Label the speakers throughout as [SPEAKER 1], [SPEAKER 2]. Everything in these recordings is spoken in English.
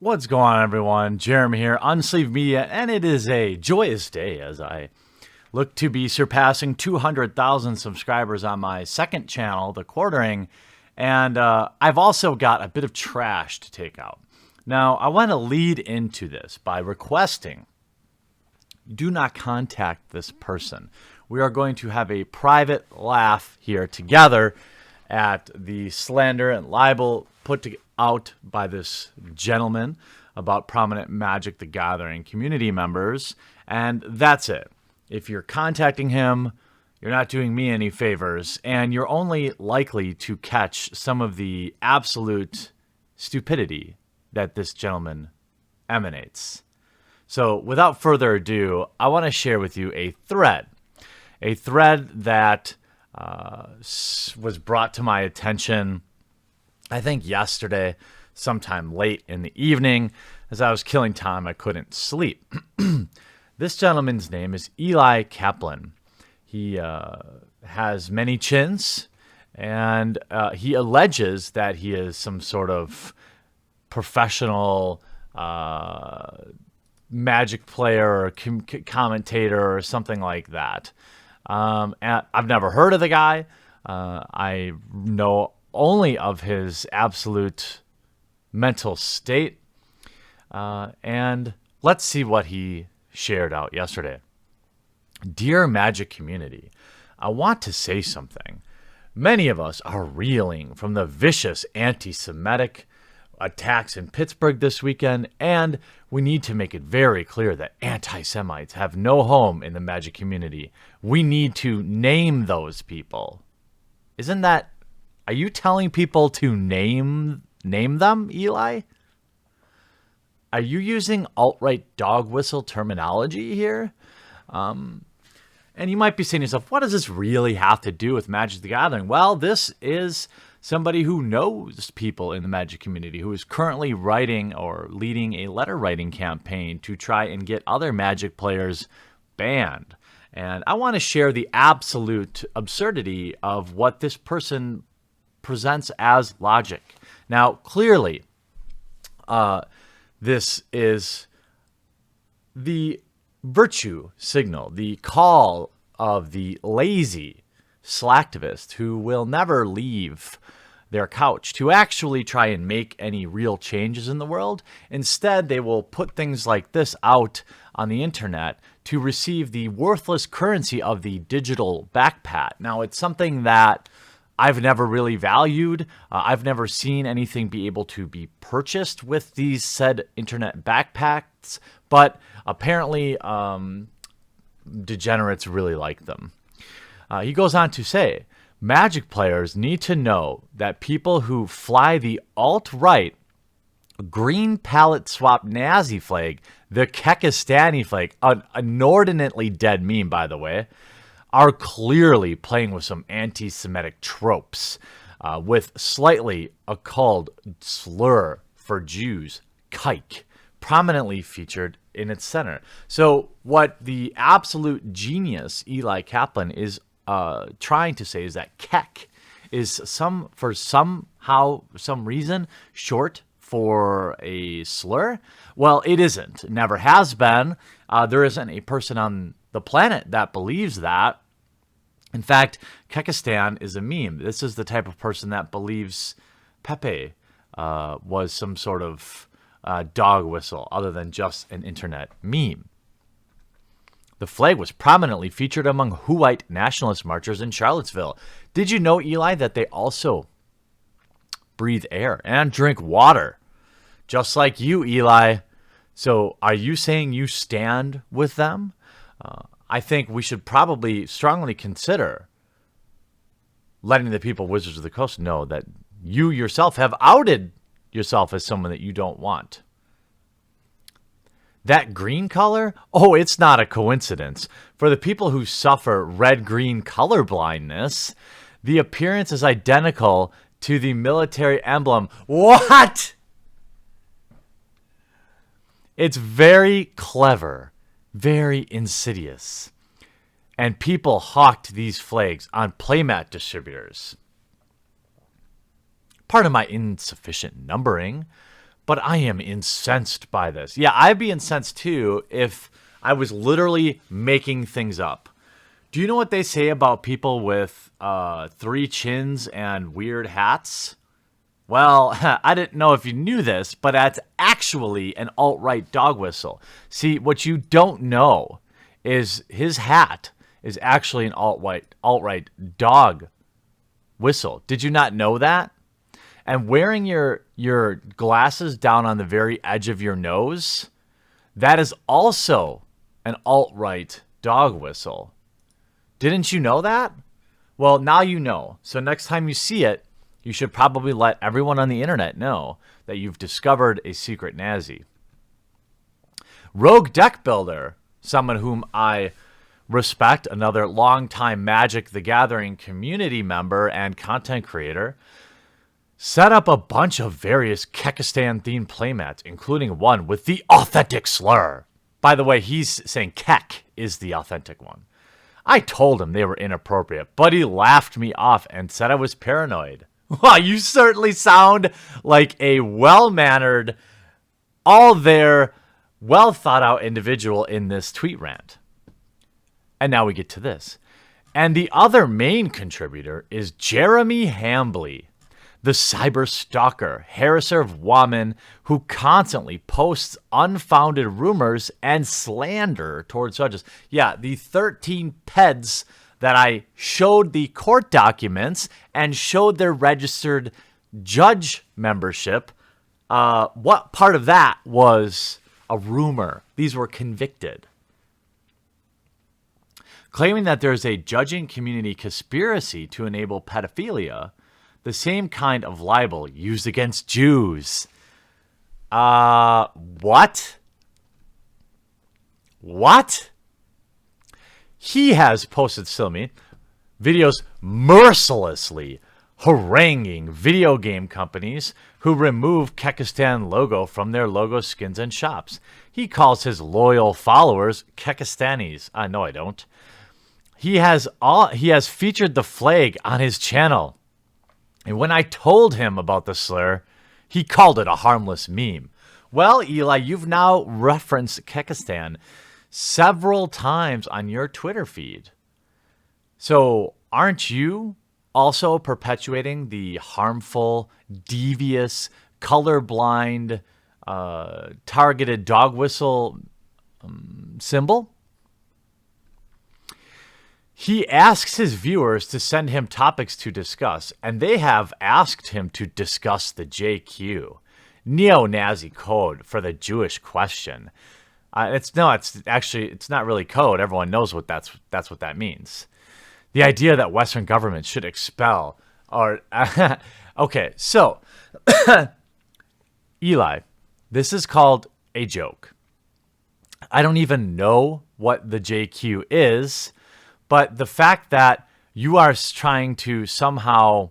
[SPEAKER 1] What's going on, everyone? Jeremy here, Unsleeved Media, and it is a joyous day as I look to be surpassing 200,000 subscribers on my second channel, The Quartering, and I've also got a bit of trash to take out. Now, I want to lead into this by requesting, do not contact this person. We are going to have a private laugh here together at the slander and libel put out by this gentleman about prominent Magic the Gathering community members, and that's it. If you're contacting him, you're not doing me any favors, and you're only likely to catch some of the absolute stupidity that this gentleman emanates. So without further ado, I want to share with you a thread that was brought to my attention, I think yesterday, sometime late in the evening. As I was killing time, I couldn't sleep. This gentleman's name is Eli Kaplan. He has many chins, and he alleges that he is some sort of professional Magic player or commentator or something like that. And I've never heard of the guy. I know only of his absolute mental state. And let's see what he shared out yesterday. Dear Magic community, I want to say something. Many of us are reeling from the vicious anti-Semitic attacks in Pittsburgh this weekend, and we need to make it very clear that anti-Semites have no home in the Magic community. We need to name those people. Isn't that... Are you telling people to name them, Eli? Are you using alt-right dog whistle terminology here? And you might be saying to yourself, what does this really have to do with Magic the Gathering? Well, this is somebody who knows people in the Magic community, who is currently writing or leading a letter writing campaign to try and get other Magic players banned. And I want to share the absolute absurdity of what this person presents as logic. Now, clearly, this is the virtue signal, the call of the lazy slacktivist who will never leave their couch to actually try and make any real changes in the world. Instead, they will put things like this out on the internet to receive the worthless currency of the digital backpat. Now, it's something that I've never really valued. I've never seen anything be able to be purchased with these said internet backpacks, but apparently degenerates really like them. He goes on to say, Magic players need to know that people who fly the alt-right green palette swap Nazi flag, the Kekaa Stan flag, an inordinately dead meme, by the way, are clearly playing with some anti-Semitic tropes, with slightly occult slur for Jews, kike, prominently featured in its center. So what the absolute genius Eli Kaplan is trying to say is that kek is some reason short for a slur. Well, it isn't. It never has been. There isn't a person on the planet that believes that. In fact, Kekaa Stan is a meme. This is the type of person that believes Pepe was some sort of dog whistle other than just an internet meme. The flag was prominently featured among Who-white nationalist marchers in Charlottesville. Did you know, Eli, that they also breathe air and drink water? Just like you, Eli. So are you saying you stand with them? I think we should probably strongly consider letting the people Wizards of the Coast know that you yourself have outed yourself as someone that you don't want. That green color? Oh, it's not a coincidence. For the people who suffer red-green color blindness, the appearance is identical to the military emblem. What? It's very clever, very insidious. And people hawked these flags on playmat distributors. Part of my insufficient numbering, But I am incensed by this. Yeah, I'd be incensed too if I was literally making things up. Do you know what they say about people with 3 chins and weird hats? Well, I didn't know if you knew this, but that's actually an alt-right dog whistle. See, what you don't know is his hat is actually an alt-right dog whistle. Did you not know that? And wearing your glasses down on the very edge of your nose, that is also an alt-right dog whistle. Didn't you know that? Well, now you know. So next time you see it, you should probably let everyone on the internet know that you've discovered a secret Nazi. Rogue Deck Builder, someone whom I respect, another longtime Magic the Gathering community member and content creator, set up a bunch of various Kekaa Stan themed playmats, including one with the authentic slur. By the way, he's saying Kek is the authentic one. I told him they were inappropriate, but he laughed me off and said I was paranoid. Wow, you certainly sound like a well-mannered, all there, well-thought-out individual in this tweet rant. And now we get to this. And the other main contributor is Jeremy Hambley, the cyber stalker, harasser of women who constantly posts unfounded rumors and slander towards judges. Yeah, the 13 peds that I showed the court documents and showed their registered judge membership. What part of that was a rumor? These were convicted. Claiming that there's a judging community conspiracy to enable pedophilia, the same kind of libel used against Jews. What? What? He has posted, Silmi, videos mercilessly haranguing video game companies who remove Kekaa Stan logo from their logo skins and shops. He calls his loyal followers Kekaa Stanis. No, I don't. He has featured the flag on his channel. And when I told him about the slur, he called it a harmless meme. Well, Eli, you've now referenced Kekaa Stan several times on your Twitter feed. So aren't you also perpetuating the harmful, devious, colorblind, targeted dog whistle symbol? He asks his viewers to send him topics to discuss, and they have asked him to discuss the JQ, neo-Nazi code for the Jewish question. It's not really code. Everyone knows what that's what that means. The idea that Western governments should expel or okay, so Eli, this is called a joke. I don't even know what the JQ is. But the fact that you are trying to somehow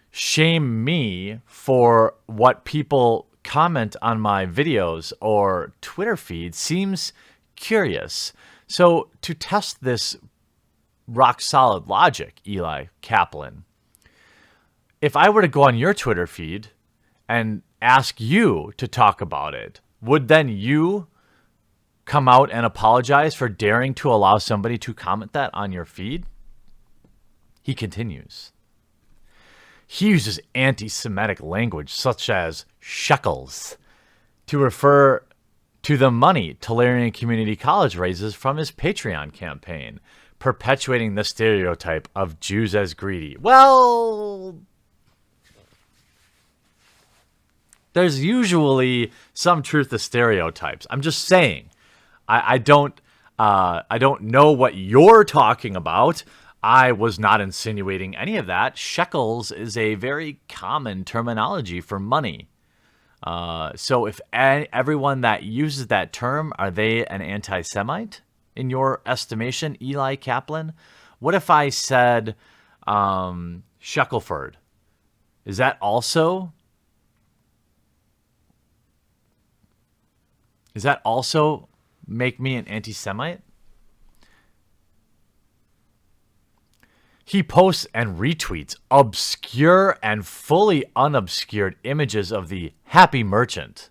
[SPEAKER 1] shame me for what people comment on my videos or Twitter feed seems curious. So to test this rock solid logic, Eli Kaplan, if I were to go on your Twitter feed and ask you to talk about it, would then you come out and apologize for daring to allow somebody to comment that on your feed? He continues. He uses anti-Semitic language such as shekels to refer to the money Tulare Community College raises from his Patreon campaign, perpetuating the stereotype of Jews as greedy. Well, there's usually some truth to stereotypes. I'm just saying. I don't know what you're talking about. I was not insinuating any of that. Shekels is a very common terminology for money. So if everyone that uses that term, are they an anti-Semite in your estimation, Eli Kaplan? What if I said Shackelford? Is that also make me an anti-Semite? He posts and retweets obscure and fully unobscured images of the happy merchant.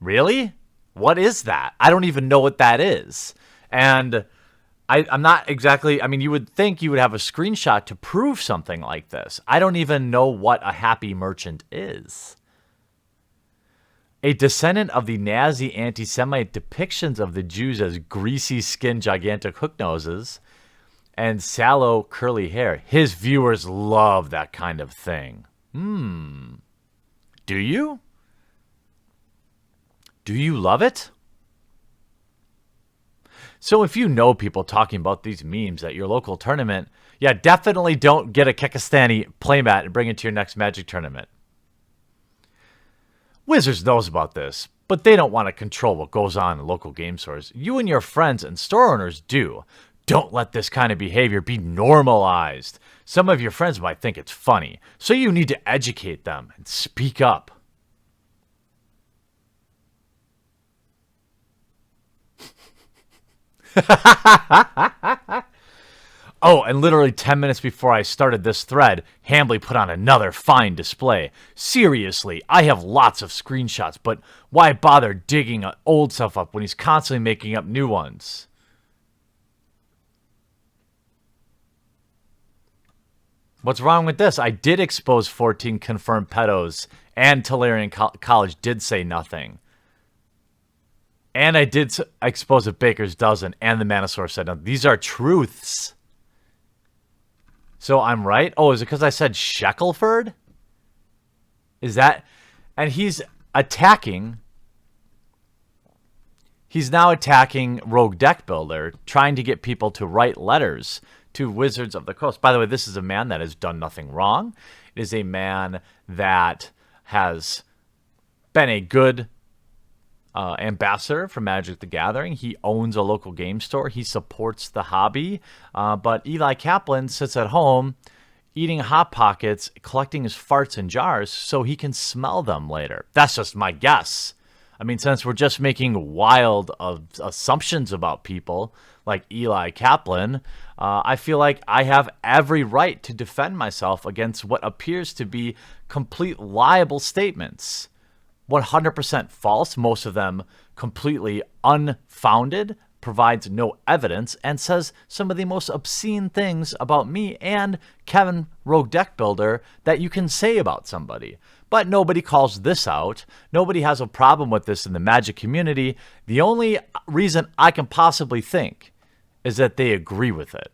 [SPEAKER 1] Really? What is that? I don't even know what that is. And I'm not exactly, I mean, you would think you would have a screenshot to prove something like this. I don't even know what a happy merchant is. A descendant of the Nazi anti-Semite depictions of the Jews as greasy-skinned, gigantic hook noses and sallow, curly hair. His viewers love that kind of thing. Do you? Do you love it? So if you know people talking about these memes at your local tournament, yeah, definitely don't get a Kekaa Stan playmat and bring it to your next Magic tournament. Wizards knows about this, but they don't want to control what goes on in local game stores. You and your friends and store owners do. Don't let this kind of behavior be normalized. Some of your friends might think it's funny, so you need to educate them and speak up. Oh, and literally 10 minutes before I started this thread, Hambly put on another fine display. Seriously, I have lots of screenshots, but why bother digging old stuff up when he's constantly making up new ones? What's wrong with this? I did expose 14 confirmed pedos, and Tolarian College did say nothing. And I did expose a baker's dozen, and the Manosaur said nothing. These are truths. So I'm right? Oh, is it because I said Shackelford? Is that... And he's attacking... He's now attacking Rogue Deck Builder, trying to get people to write letters to Wizards of the Coast. By the way, this is a man that has done nothing wrong. It is a man that has been a good ambassador for Magic the Gathering. He owns a local game store. He supports the hobby. But Eli Kaplan sits at home eating Hot Pockets, collecting his farts in jars so he can smell them later. That's just my guess. I mean, since we're just making wild assumptions about people like Eli Kaplan, I feel like I have every right to defend myself against what appears to be complete liable statements. 100% false, most of them completely unfounded, provides no evidence, and says some of the most obscene things about me and Kevin Rogue Deck Builder that you can say about somebody. But nobody calls this out. Nobody has a problem with this in the Magic community. The only reason I can possibly think is that they agree with it.